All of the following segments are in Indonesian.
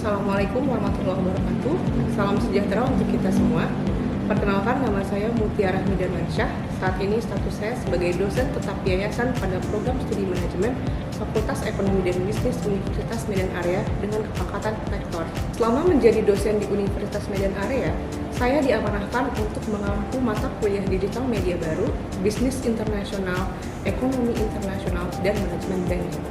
Assalamualaikum warahmatullahi wabarakatuh. Salam sejahtera untuk kita semua. Perkenalkan, nama saya Mutiara Midansyah. Saat ini status saya sebagai dosen tetap yayasan pada program studi manajemen Fakultas Ekonomi dan Bisnis Universitas Medan Area dengan kepangkatan rektor. Selama menjadi dosen di Universitas Medan Area, saya diamanahkan untuk mengampu mata kuliah digital media baru, bisnis internasional, ekonomi internasional, dan manajemen banking.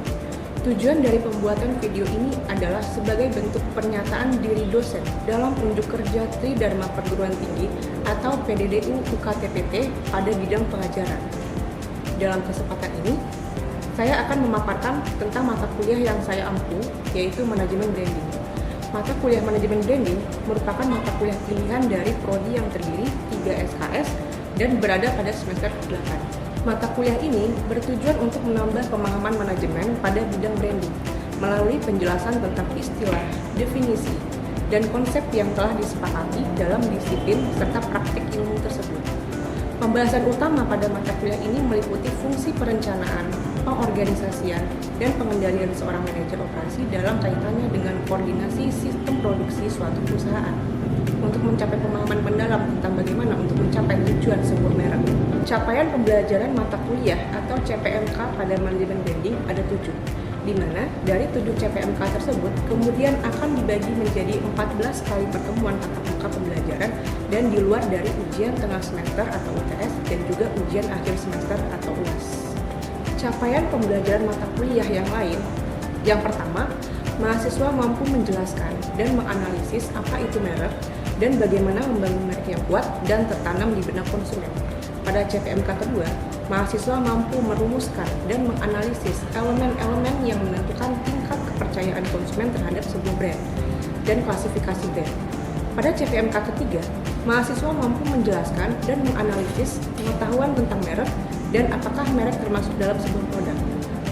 Tujuan dari pembuatan video ini adalah sebagai bentuk pernyataan diri dosen dalam unjuk kerja Tridharma Perguruan Tinggi atau PDDU UKTPT pada bidang pengajaran. Dalam kesempatan ini, saya akan memaparkan tentang mata kuliah yang saya ampu, yaitu manajemen branding. Mata kuliah manajemen branding merupakan mata kuliah pilihan dari prodi yang terdiri 3 SKS dan berada pada semester 8. Mata kuliah ini bertujuan untuk menambah pemahaman manajemen pada bidang branding melalui penjelasan tentang istilah, definisi, dan konsep yang telah disepakati dalam disiplin serta praktik ilmu tersebut. Pembahasan utama pada mata kuliah ini meliputi fungsi perencanaan, pengorganisasian, dan pengendalian seorang manajer operasi dalam kaitannya dengan koordinasi sistem produksi suatu perusahaan untuk mencapai pemahaman mendalam tentang bagaimana untuk mencapai tujuan sebuah merek. Capaian pembelajaran mata kuliah atau CPMK pada manajemen branding ada 7, di mana dari 7 CPMK tersebut kemudian akan dibagi menjadi 14 kali pertemuan tatap muka pembelajaran dan di luar dari ujian tengah semester atau UTS dan juga ujian akhir semester atau UAS. Capaian pembelajaran mata kuliah yang lain, yang pertama, mahasiswa mampu menjelaskan dan menganalisis apa itu merek dan bagaimana membangun merek yang kuat dan tertanam di benak konsumen. Pada CPMK kedua, mahasiswa mampu merumuskan dan menganalisis elemen-elemen yang menentukan tingkat kepercayaan konsumen terhadap sebuah brand dan klasifikasi brand. Pada CPMK ketiga, mahasiswa mampu menjelaskan dan menganalisis pengetahuan tentang merek dan apakah merek termasuk dalam sebuah produk.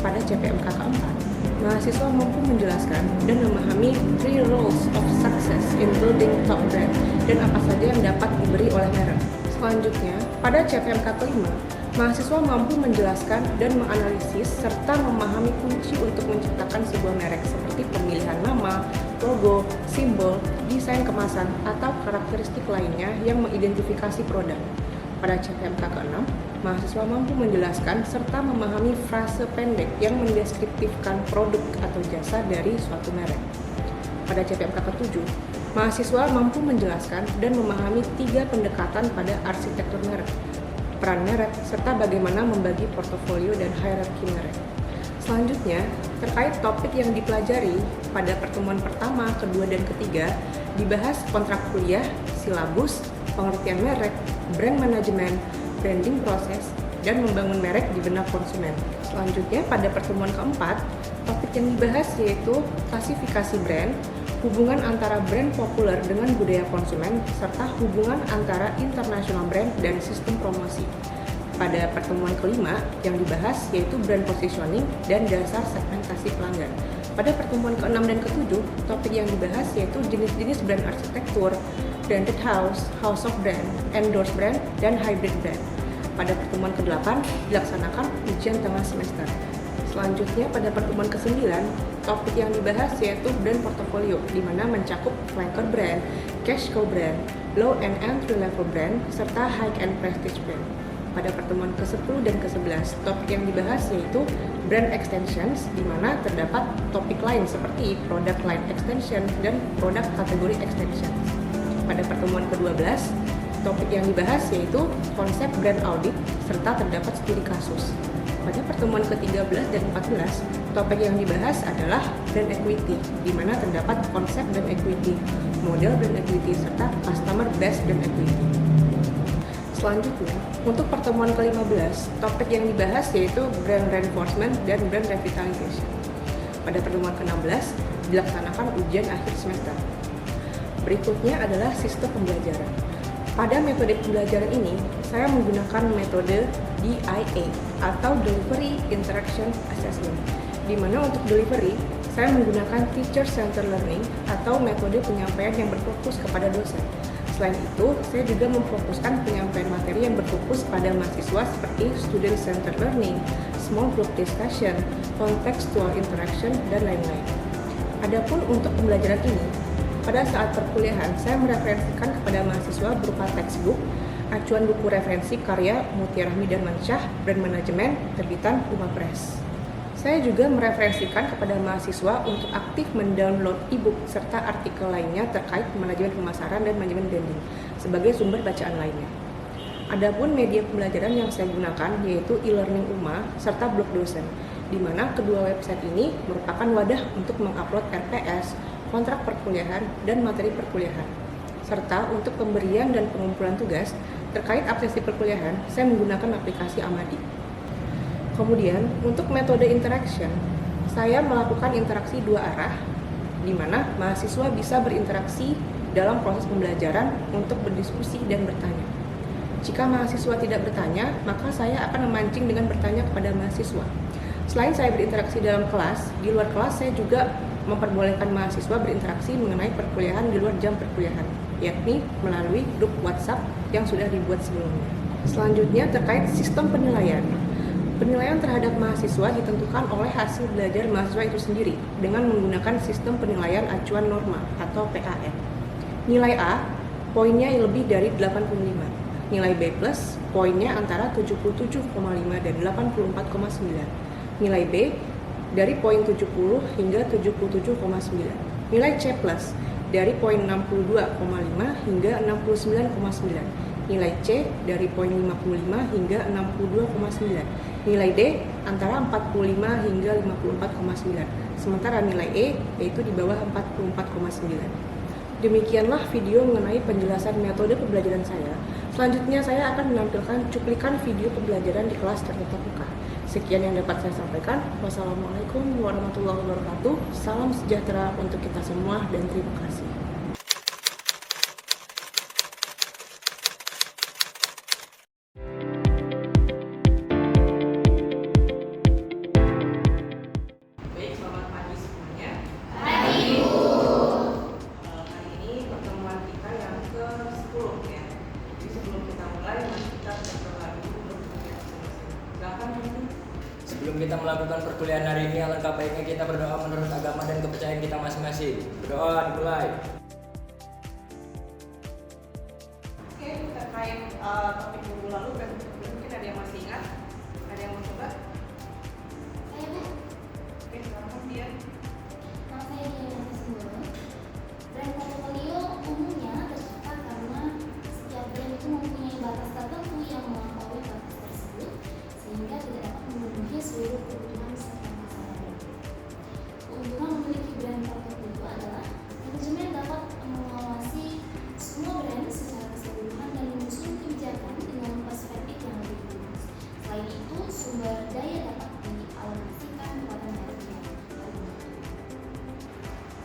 Pada CPMK keempat, mahasiswa mampu menjelaskan dan memahami 3 roles of success in building top brand dan apa saja yang dapat diberi oleh merek. Selanjutnya, pada CPMK kelima, mahasiswa mampu menjelaskan dan menganalisis serta memahami kunci untuk menciptakan sebuah merek seperti pemilihan nama, logo, simbol, desain kemasan, atau karakteristik lainnya yang mengidentifikasi produk. Pada CPMK ke-6, mahasiswa mampu menjelaskan serta memahami frase pendek yang mendeskriptifkan produk atau jasa dari suatu merek. Pada CPMK ke-7, mahasiswa mampu menjelaskan dan memahami 3 pendekatan pada arsitektur merek, peran merek, serta bagaimana membagi portofolio dan hierarki merek. Selanjutnya, terkait topik yang dipelajari pada pertemuan pertama, kedua, dan ketiga, dibahas kontrak kuliah, silabus, pengertian merek, brand manajemen, branding proses, dan membangun merek di benak konsumen. Selanjutnya, pada pertemuan keempat, topik yang dibahas yaitu klasifikasi brand, hubungan antara brand populer dengan budaya konsumen, serta hubungan antara international brand dan sistem promosi. Pada pertemuan kelima, yang dibahas yaitu brand positioning dan dasar segmentasi pelanggan. Pada pertemuan ke-6 dan ke-7, topik yang dibahas yaitu jenis-jenis brand arsitektur, branded house, house of brand, endorse brand, dan hybrid brand. Pada pertemuan ke-8, dilaksanakan ujian tengah semester. Selanjutnya, pada pertemuan ke-9, topik yang dibahas yaitu brand portfolio, di mana mencakup flanker brand, cash cow brand, low and entry level brand, serta high and prestige brand. Pada pertemuan ke-10 dan ke-11, topik yang dibahas yaitu brand extensions, di mana terdapat topik lain seperti product line extension dan produk kategori extensions. Pada pertemuan ke-12, topik yang dibahas yaitu konsep brand audit, serta terdapat studi kasus. Pada pertemuan ke-13 dan 14, topik yang dibahas adalah brand equity, di mana terdapat konsep brand equity, model brand equity, serta customer based brand equity. Selanjutnya, untuk pertemuan ke-15, topik yang dibahas yaitu brand reinforcement dan brand revitalization. Pada pertemuan ke-16, dilaksanakan ujian akhir semester. Berikutnya adalah sistem pembelajaran. Pada metode pembelajaran ini, saya menggunakan metode DIA atau Delivery Interaction Assessment, di mana untuk delivery, saya menggunakan Teacher Centered Learning atau metode penyampaian yang berfokus kepada dosen. Selain itu, saya juga memfokuskan penyampaian materi yang berfokus pada mahasiswa seperti Student Centered Learning, Small Group Discussion, Contextual Interaction, dan lain-lain. Adapun untuk pembelajaran ini, pada saat perkuliahan saya mereferensikan kepada mahasiswa berupa textbook, acuan buku referensi karya Mutiara Rahmi dan Mansyah, Brand Management, terbitan Uma Press. Saya juga mereferensikan kepada mahasiswa untuk aktif mendownload e-book serta artikel lainnya terkait manajemen pemasaran dan manajemen branding sebagai sumber bacaan lainnya. Adapun media pembelajaran yang saya gunakan yaitu e-learning UMA serta blog dosen, di mana kedua website ini merupakan wadah untuk mengupload RPS, kontrak perkuliahan, dan materi perkuliahan. Serta untuk pemberian dan pengumpulan tugas terkait absensi perkuliahan, saya menggunakan aplikasi Amadi. Kemudian, untuk metode interaction, saya melakukan interaksi dua arah, di mana mahasiswa bisa berinteraksi dalam proses pembelajaran untuk berdiskusi dan bertanya. Jika mahasiswa tidak bertanya, maka saya akan memancing dengan bertanya kepada mahasiswa. Selain saya berinteraksi dalam kelas, di luar kelas saya juga memperbolehkan mahasiswa berinteraksi mengenai perkuliahan di luar jam perkuliahan, yakni melalui grup WhatsApp yang sudah dibuat sebelumnya. Selanjutnya terkait sistem penilaian. Penilaian terhadap mahasiswa ditentukan oleh hasil belajar mahasiswa itu sendiri dengan menggunakan sistem penilaian acuan norma atau PAN. Nilai A, poinnya lebih dari 85. Nilai B+, poinnya antara 77,5 dan 84,9. Nilai B, dari poin 70 hingga 77,9. Nilai C+, dari poin 62,5 hingga 69,9. Nilai C dari poin 55 hingga 62,9. Nilai D antara 45 hingga 54,9. Sementara nilai E yaitu di bawah 44,9. Demikianlah video mengenai penjelasan metode pembelajaran saya. Selanjutnya saya akan menampilkan cuplikan video pembelajaran di kelas tatap muka. Sekian yang dapat saya sampaikan. Wassalamualaikum warahmatullahi wabarakatuh. Salam sejahtera untuk kita semua dan terima kasih. Sebelum kita melakukan perkuliahan hari ini, alangkah baiknya kita berdoa menurut agama dan kepercayaan kita masing-masing. Berdoa dimulai. Oke, terkait topik minggu lalu, mungkin ada yang masih ingat? Ada yang mau coba? Saya Bu. Oke, selamat dia. Nama saya Diana Sindoro. Brand portfolio umumnya tercipta karena setiap brand itu mempunyai batas tertentu yang melampaui batas tersebut sehingga tidak dapat memenuhi seluruh kebutuhan serta masalah brand. Keuntungan memiliki brand portfolio adalah manajemen dapat mengawasi semua brand secara keseluruhan dan menyusun kebijakan dengan perspektif yang lebih luas. Selain itu, sumber daya dapat dialokasikan kepada merek yang terbaik.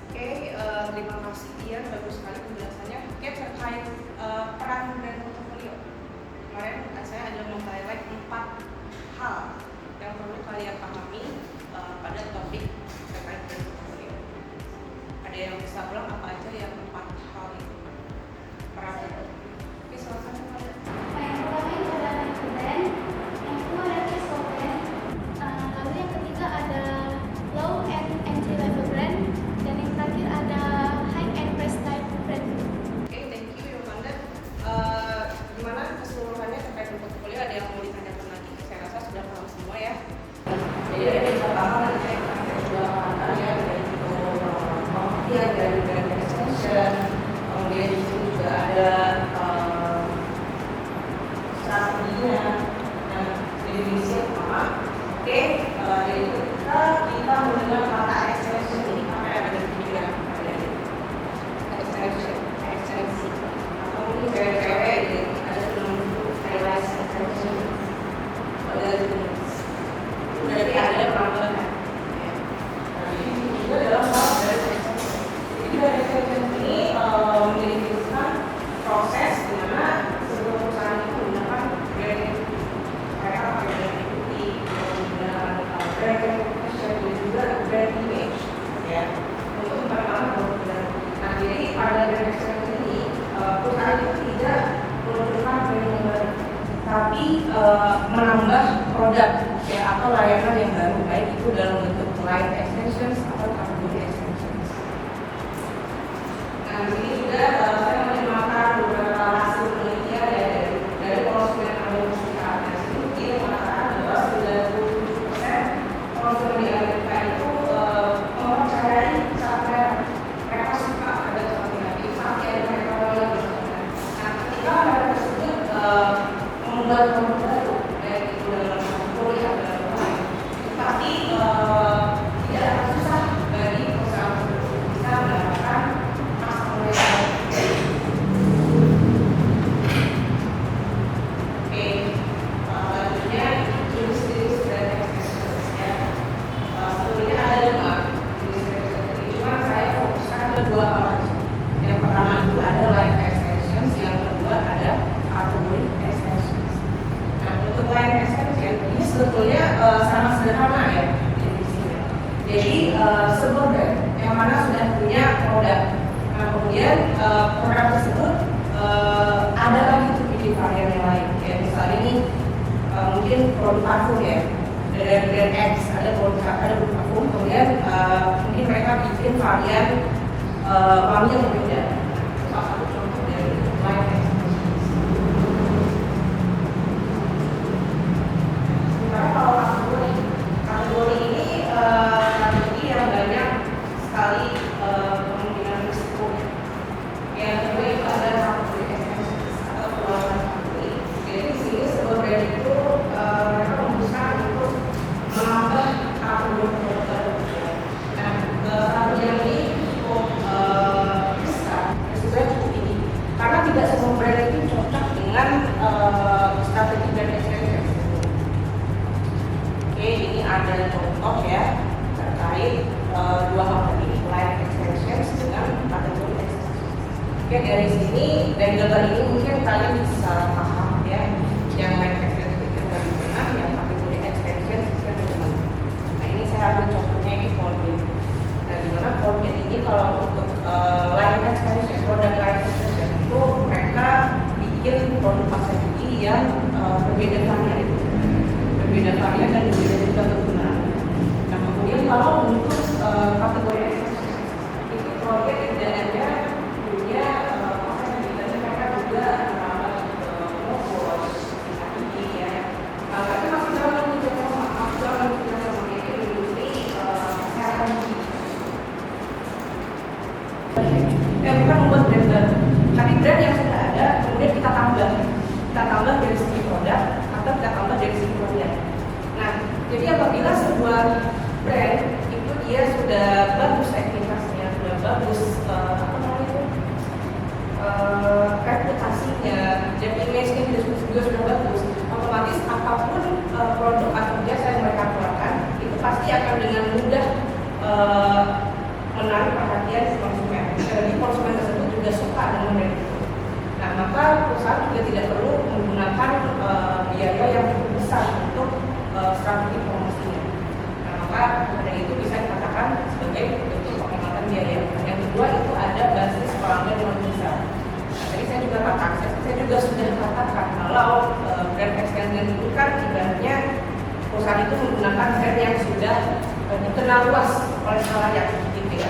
Oke, terima kasih Dian, bagus sekali penjelasannya. Oke, terkait peran brand portfolio. Kemarin saya ada meng-highlight 4 hal yang perlu kalian pahami pada topik terkait brand portfolio. Ada yang bisa ulang apa aja yang 4 hal itu? Peran. Oke, silakan kalian. Yang pertama itu adalah brand, yang kedua ada casual brand, lalu yang ketiga ada low and entry level brand, dan yang terakhir ada high and prestige brand. Oke, thank you Yolanda. Gimana keseluruhannya terkait brand portfolio? Ada yang mau ditanyakan lagi? Saya rasa sudah paham semua ya. Jadi ada beberapa hal yang saya sudah paham ya, dari pengertian dari brand extension, kemudian di sini juga ada strateginya dan definisi yang sama. Oke, jadi ketika kita mendengar kata extension ini, apa yang ada di pikiran kalian? Extensi, atau mungkin cewek-cewek ini ada yang highlight extension, ada itu berarti ada perambahan. Jadi juga dalam hal dari extension. Jadi dari extension ini menjadikan proses di mana sebuah perusahaan itu menggunakan brand, mereka pakai brand equity, menggunakan brand recognition dan juga brand image, ya, untuk memperkenalkan produk brand. Nah, jadi pada brand extension ini perusahaan itu tidak menunjukkan brand yang baru, tapi menambah produk ya atau layanan yang baru, baik itu dalam bentuk line extensions atau kategori extensions. Nah, di sini juga saya menyuarakan beberapa hasil penelitian ya dari konsumen Amerika. Nah, di sini dia mengatakan bahwa 97% konsumen di Amerika itu mempercayai saatnya mereka suka ada sesuatu saat yang mereka mulai bersuka. Nah, ketika mereka tersebut membuat produk baru, baik itu dalam kategori atau dalam lain, itu pasti tidak akan susah bagi perusahaan tersebut bisa mendapatkan customer yang baik. Oke, selanjutnya jenis-jenis brand extensions ya. Sebetulnya ada 5 jenis brand extensions, cuma saya fokuskan ke 2 hal aja. Yang pertama itu ada line extensions, yang kedua ada category extensions. Nah, untuk line extension ini sebetulnya sangat sederhana ya definisinya. Jadi sebuah brand yang mana sudah punya produk, nah kemudian produk tersebut ada lagi tuh bikin varian yang lain. Ya misalnya ini mungkin produk parfum ya, dari brand X ada produk parfum, kemudian mungkin mereka bikin varian wangi yang berbeda. Salah satu contoh dari line extension. Sementara kalau kategori ini kategori yang banyak sekali kemungkinan risikonya. Yang kedua itu ada kategori extensions atau perluasan kategori. Jadi di sini sebuah brand itu mereka memutuskan untuk menambah kategori produk baru. Nah, kategori yang ini cukup besar, risikonya cukup tinggi. Karena tidak semua brand itu cocok dengan strategi brand extension. Oke, ini ada contoh ya terkait 2 hal tadi, line extensions dengan kategori extensions. Oke, dari sini, dari gambar ini mungkin kalian bisa paham ya, yang line extensions itu bagaimana, yang kategori extensions itu bagaimana. Nah, ini saya ambil contohnya ini Colgate. Nah, dimana Colgate ini kalau untuk line extension, produk line extension itu mereka bikin produk pasar gigi yang berbeda varian itu. Berbeda varian dan berbeda juga kegunaan. Nah, kemudian kalau untuk kategori extension itu Colgate tidak punya apa yang bedanya, mereka juga menambah mouthwash, gigi ya. Tapi masih dalam yaitu industri kesehatan gigi. Bukan membuat brand baru, tapi brand yang sudah ada kemudian kita tambah dari segi produk atau kita tambah dari segi varian. Nah, jadi apabila sebuah brand itu dia sudah bagus aktivitasnya, sudah bagus reputasinya, dan image-nya juga sudah bagus, otomatis apapun produk atau jasa yang mereka keluarkan itu pasti akan dengan mudah menarik perhatian konsumen. Jadi konsumen tersebut juga suka dengan brand itu. Nah, maka perusahaan juga tidak perlu menggunakan biaya yang cukup besar untuk strategi promosinya. Nah, maka dari itu bisa dikatakan sebagai bentuk penghematan biaya. Yang kedua itu ada basis pelanggan yang lebih besar. Nah, tadi saya juga katakan, saya juga sudah katakan kalau brand extension itu kan ibaratnya perusahaan itu menggunakan brand yang sudah dikenal luas oleh khalayak gitu ya.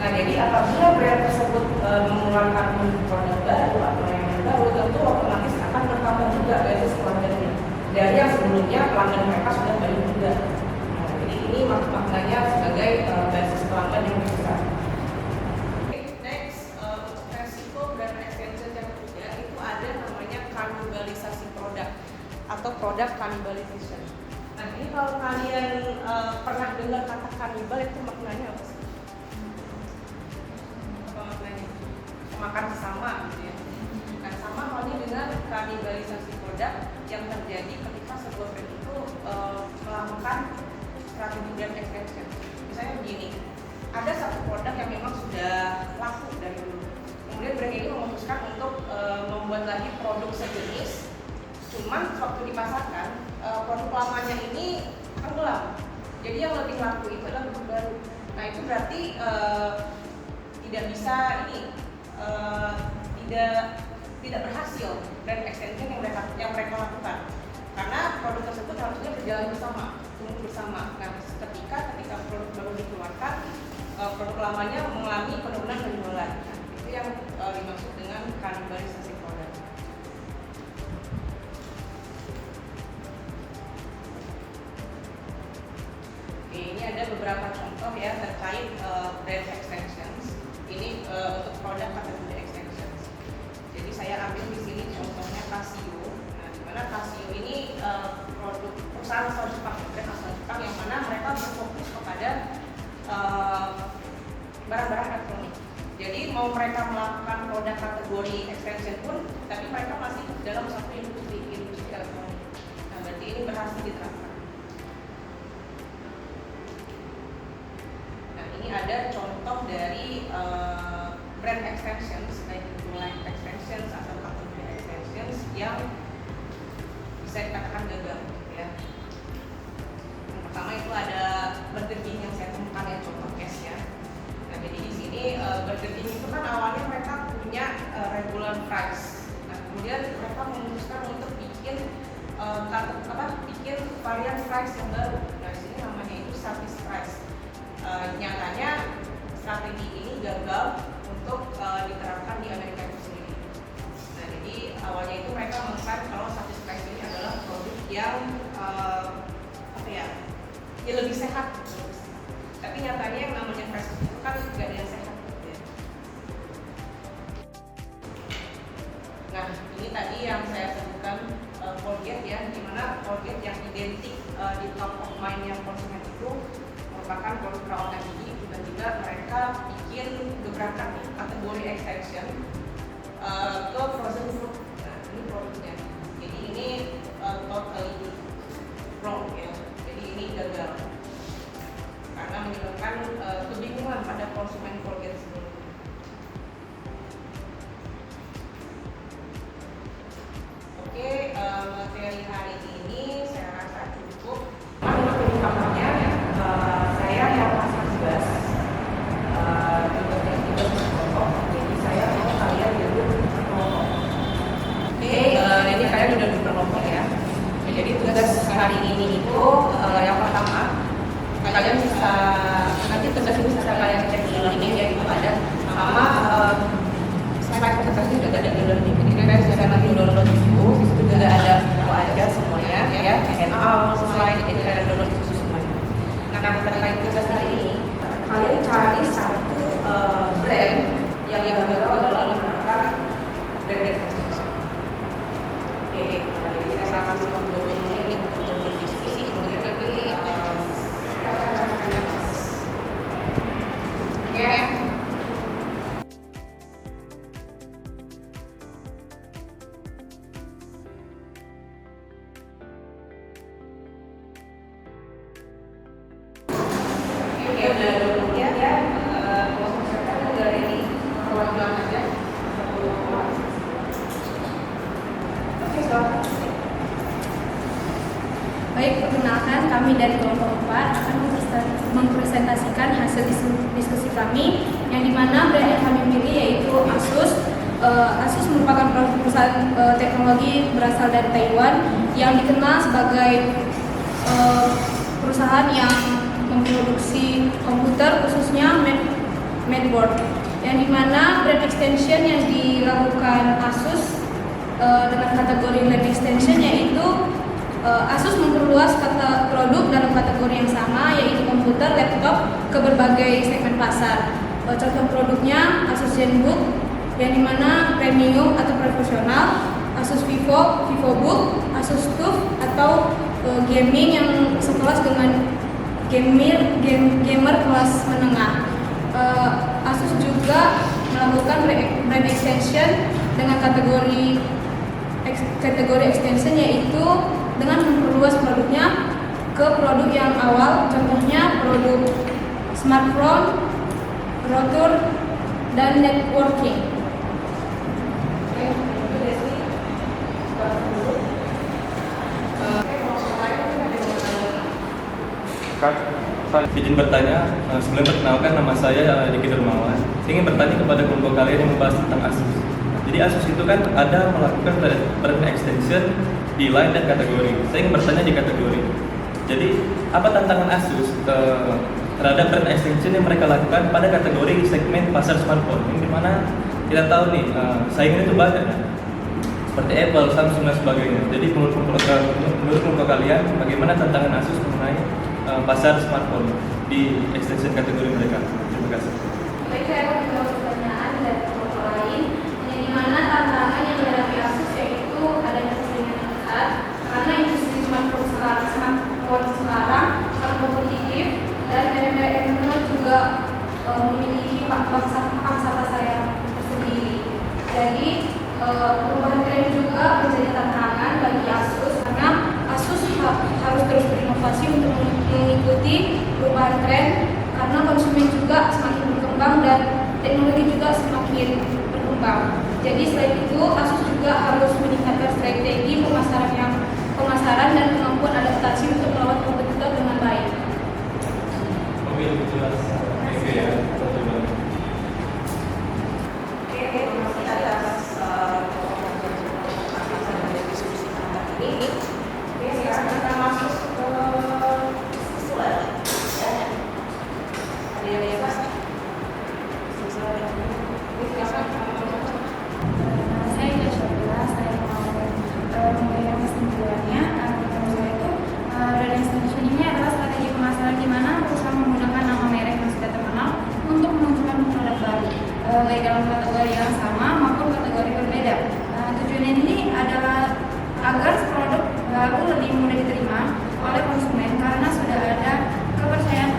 Nah, jadi apabila brand tersebut mengeluarkan produk baru atau yang baru, tentu otomatis akan bertambah juga basis pelanggannya dari yang sebelumnya pelanggan mereka sudah banyak juga. Nah, jadi ini maknanya sebagai basis pelanggan yang besar. Next, untuk resiko brand extension yang ketiga itu ada namanya kanibalisasi produk atau product cannibalization. Nah, ini kalau kalian pernah dengar kata kanibal itu maknanya apa sih? Makan bersama gitu ya. Nah, sama halnya dengan kanibalisasi produk yang terjadi ketika sebuah brand itu melakukan strategi brand extension. Misalnya begini, ada satu produk yang memang sudah laku dari dulu, kemudian brand ini memutuskan untuk membuat lagi produk sejenis, cuman waktu dipasarkan produk lamanya ini tenggelam. Jadi yang lebih laku itu adalah produk baru. Nah, itu berarti tidak bisa tidak berhasil brand extension yang mereka lakukan, karena produk tersebut harusnya berjalan bersama, tumbuh bersama. Nah, ketika produk baru dikeluarkan, produk lamanya mengalami penurunan penjualan. Nah, mereka melakukan produk kategori extension pun, tapi mereka masih dalam satu industri elektronik. Nah, berarti ini berhasil diterapkan. Nah, ini ada contoh dari brand extensions, baik itu line extensions atau kategori extensions yang bisa dikatakan gagal, ya. Yang pertama itu ada Burger King yang saya temukan ya, contoh case-nya. Nah, jadi di sini Burger King itu kan awalnya mereka punya regular fries. Nah, kemudian mereka memutuskan untuk bikin bikin varian fries yang baru. Nah, di sini namanya itu service fries. Nyatanya strategi ini gagal untuk diterapkan di Amerika itu sendiri. Nah, jadi awalnya itu mereka mengklaim kalau service fries ini adalah produk yang ya lebih sehat. Tapi nyatanya yang namanya fries itu kan nggak ada yang sehat. Ya. Nah, ini tadi yang saya sebutkan Colgate ya, dimana Colgate yang identik di top of mind-nya konsumen itu merupakan produk perawatan gigi. Tiba-tiba mereka bikin gebrakan nih, kategori extension ke frozen food. Nah, ini produknya. Jadi ini totally wrong ya. Jadi ini gagal karena menyebabkan kebingungan pada konsumen Colgate sebelumnya. Oke, materi hari ini saya rasa cukup. Untuk penyikapannya, saya yang masih tugas berkelompok. Jadi saya mau kalian duduk berkelompok. Oke, ini kalian udah duduk berkelompok ya. Jadi tugas hari ini itu yang pertama, kalian bisa nanti tugas ini bisa kalian cek di e-learning ya, itu ada sama slide presentasi juga ada di e-learning. Jadi kalian bisa nanti download di situ juga ada aja semuanya ya, handout, slide, jadi kalian download itu semuanya. Nah, terkait tugas hari ini, kalian cari satu brand yang gagal adalah menggunakan brand extension. Oke, jadi saya akan mencoba ini untuk berdiskusi, kemudian nanti Baik, perkenalkan kami dari kelompok 4 akan mempresentasikan hasil diskusi kami yang dimana brand yang kami milih yaitu Asus. Asus merupakan perusahaan teknologi berasal dari Taiwan yang dikenal sebagai perusahaan yang memproduksi komputer khususnya mainboard, yang dimana brand extension yang dilakukan Asus dengan kategori brand extension yaitu Asus memperluas kata produk dalam kategori yang sama yaitu komputer, laptop ke berbagai segmen pasar. Contoh produknya Asus ZenBook yang dimana premium atau profesional, Asus VivoBook, Asus TUF atau gaming yang sekelas dengan gamer kelas menengah. Asus juga melakukan brand extension dengan kategori extension yaitu dengan memperluas produknya ke produk yang awal, contohnya produk smartphone, router, dan networking. Kak, saya izin bertanya, sebelum perkenalkan nama saya Diki Dermawan. Saya ingin bertanya kepada kelompok kalian yang membahas tentang Asus. Jadi Asus itu kan ada melakukan brand extension di line dan kategori. Saya ingin bertanya di kategori. Jadi apa tantangan Asus terhadap brand extension yang mereka lakukan pada kategori segmen pasar smartphone? Yang dimana kita tahu nih saingan itu banyak, seperti Apple, Samsung dan sebagainya. Jadi menurut kelompok kalian, bagaimana tantangan Asus mengenai pasar smartphone di extension kategori mereka? Terima kasih. Baik, saya akan menjawab pertanyaan dari kelompok lain, yang dimana tantangan yang dihadapi Asus yaitu adanya persaingan yang ketat karena industri smartphone sekarang sangat kompetitif dan merek-merek juga memiliki pangsa pasar yang Perubahan tren juga menjadi tantangan bagi Asus karena Asus harus terus berinovasi untuk mengikuti perubahan tren karena konsumen juga semakin berkembang dan teknologi juga semakin berkembang. Jadi selain itu Asus juga harus meningkatkan strategi pemasaran dan kemampuan adaptasi untuk melawan kompetitor dengan baik. Oke, lebih jelas. Thank you ya. Oke, terima kasih atas diskusi kita ini. Oke, sekarang kita masuk ke siswa. Ada yang lihat? Siswa yang ini Saya Yasha, saya mau memberikan kesimpulannya. Menurut saya itu brand extension ini adalah strategi pemasaran di mana perusahaan menggunakan nama merek yang sudah terkenal untuk menunjukkan produk baru, baik dalam kategori yang sama maupun kategori berbeda. Tujuannya ini adalah agar produk baru lebih mudah diterima oleh konsumen karena sudah ada kepercayaan